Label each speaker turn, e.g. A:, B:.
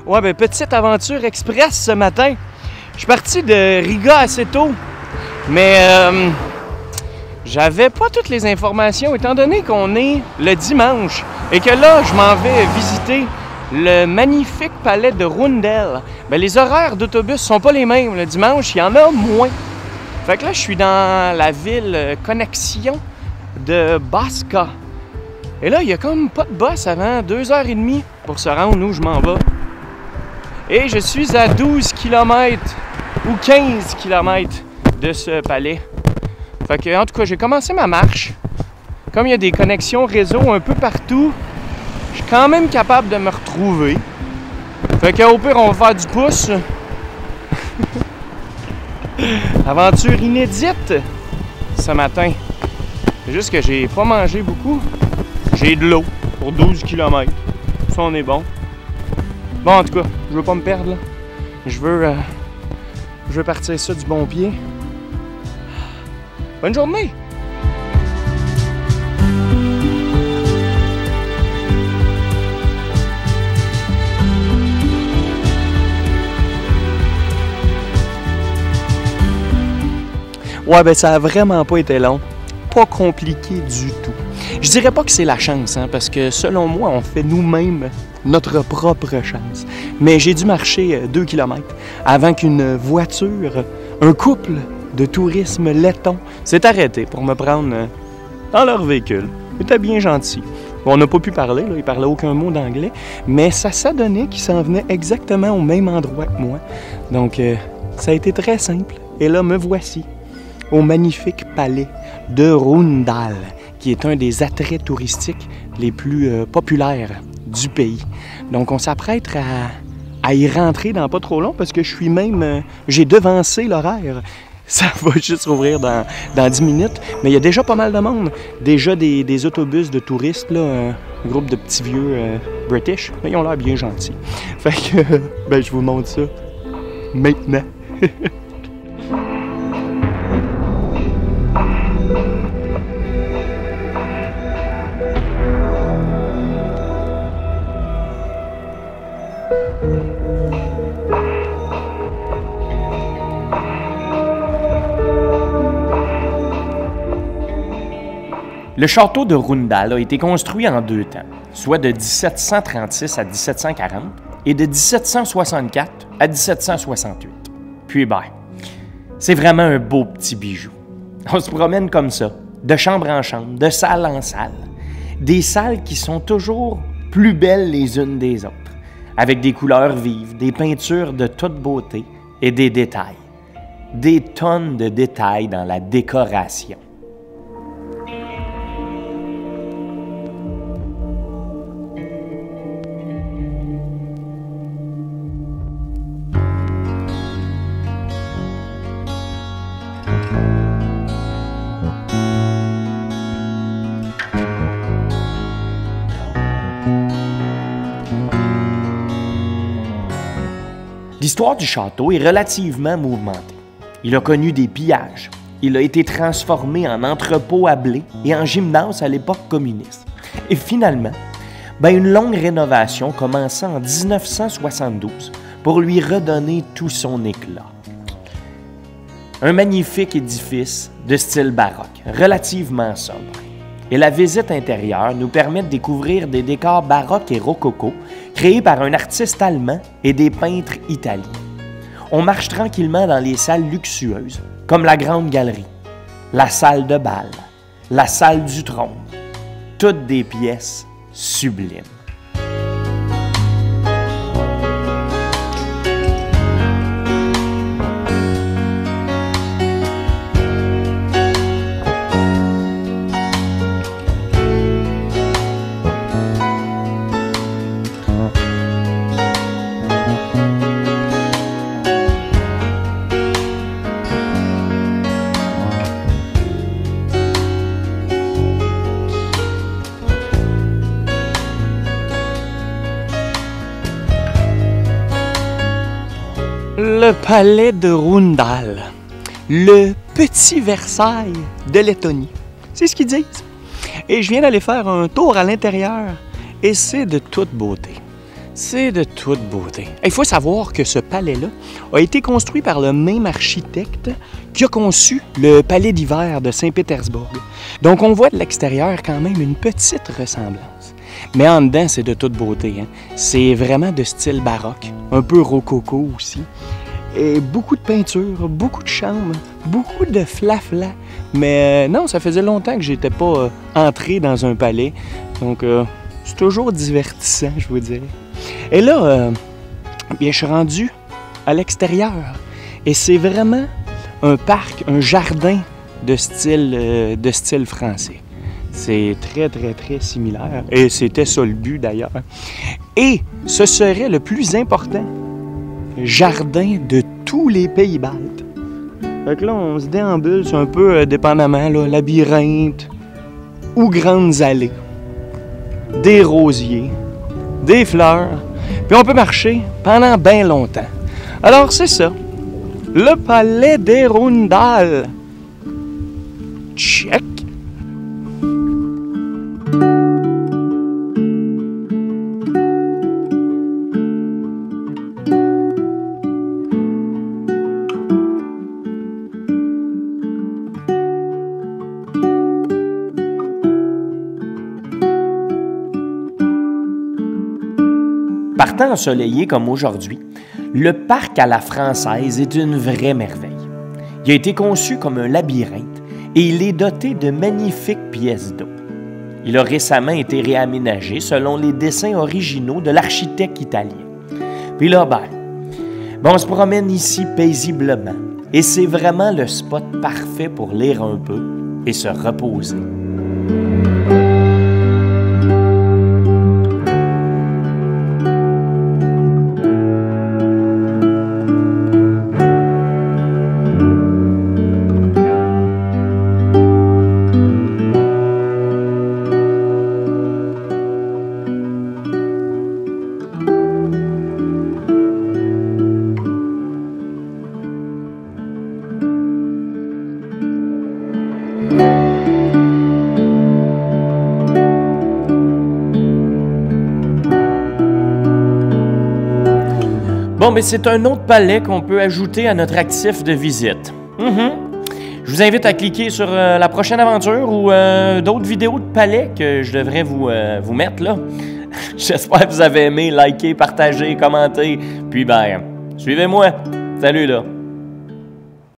A: Ouais, ben petite aventure express ce matin. Je suis parti de Riga assez tôt, mais j'avais pas toutes les informations étant donné qu'on est le dimanche et que là, je m'en vais visiter le magnifique palais de Rundel. Ben, les horaires d'autobus sont pas les mêmes. Le dimanche, il y en a moins. Fait que là, je suis dans la ville connexion de Bačka. Et là, il y a comme pas de bus avant 2h30 pour se rendre où je m'en vais. Et je suis à 12 km ou 15 km de ce palais. Fait que, en tout cas, j'ai commencé ma marche. Comme il y a des connexions réseau un peu partout, je suis quand même capable de me retrouver. Fait qu'au pire, on va faire du pouce. Aventure inédite ce matin. C'est juste que j'ai pas mangé beaucoup. J'ai de l'eau pour 12 km. Ça, on est bon. Bon, en tout cas, je veux pas me perdre, là. Je veux partir ça du bon pied. Bonne journée! Ouais, ben ça a vraiment pas été long. Pas compliqué du tout. Je dirais pas que c'est la chance, hein, parce que selon moi, on fait nous-mêmes notre propre chance. Mais j'ai dû marcher 2 km avant qu'une voiture, un couple de tourisme letton s'est arrêté pour me prendre dans leur véhicule. Ils étaient bien gentils. Bon, on n'a pas pu parler, là, ils parlaient aucun mot d'anglais, mais ça s'adonnait qu'ils s'en venaient exactement au même endroit que moi. Donc, ça a été très simple. Et là, me voici au magnifique palais de Rundal, qui est un des attraits touristiques les plus populaires du pays. Donc, on s'apprête à y rentrer dans pas trop long parce que je suis même... j'ai devancé l'horaire. Ça va juste rouvrir dans 10 minutes, mais il y a déjà pas mal de monde. Déjà des autobus de touristes, là, un groupe de petits vieux British, mais ils ont l'air bien gentils. Fait que, ben, je vous montre ça maintenant. Le château de Rundal a été construit en 2 temps, soit de 1736 à 1740 et de 1764 à 1768. Puis ben, c'est vraiment un beau petit bijou. On se promène comme ça, de chambre en chambre, de salle en salle. Des salles qui sont toujours plus belles les unes des autres, avec des couleurs vives, des peintures de toute beauté et des détails. Des tonnes de détails dans la décoration. L'histoire du château est relativement mouvementée. Il a connu des pillages. Il a été transformé en entrepôt à blé et en gymnase à l'époque communiste. Et finalement, une longue rénovation commença en 1972 pour lui redonner tout son éclat. Un magnifique édifice de style baroque, relativement sobre. Et la visite intérieure nous permet de découvrir des décors baroques et rococo créés par un artiste allemand et des peintres italiens. On marche tranquillement dans les salles luxueuses, comme la Grande Galerie, la salle de bal, la salle du trône, toutes des pièces sublimes. Le palais de Rundal, le petit Versailles de Lettonie. C'est ce qu'ils disent. Et je viens d'aller faire un tour à l'intérieur et c'est de toute beauté. C'est de toute beauté. Il faut savoir que ce palais-là a été construit par le même architecte qui a conçu le palais d'hiver de Saint-Pétersbourg. Donc on voit de l'extérieur quand même une petite ressemblance. Mais en dedans, c'est de toute beauté, hein? C'est vraiment de style baroque, un peu rococo aussi. Et beaucoup de peinture, beaucoup de chambres, beaucoup de flafla. Mais non, ça faisait longtemps que j'étais pas entré dans un palais. Donc c'est toujours divertissant, je vous dirais. Et là, bien, je suis rendu à l'extérieur. Et c'est vraiment un parc, un jardin de style français. C'est très, très, très similaire. Et c'était ça le but, d'ailleurs. Et ce serait le plus important jardin de tous les pays baltes. Fait que là, on se déambule, c'est un peu dépendamment, là, labyrinthe ou grandes allées. Des rosiers, des fleurs, puis on peut marcher pendant bien longtemps. Alors, c'est ça. Le palais des Roundals. Check!
B: Par temps ensoleillé comme aujourd'hui, le parc à la française est une vraie merveille. Il a été conçu comme un labyrinthe et il est doté de magnifiques pièces d'eau. Il a récemment été réaménagé selon les dessins originaux de l'architecte italien. Puis là, on se promène ici paisiblement et c'est vraiment le spot parfait pour lire un peu et se reposer. Bon, mais c'est un autre palais qu'on peut ajouter à notre actif de visite. Je vous invite à cliquer sur la prochaine aventure ou d'autres vidéos de palais que je devrais vous mettre là. J'espère que vous avez aimé, likez, partagez, commentez. Puis suivez-moi. Salut là!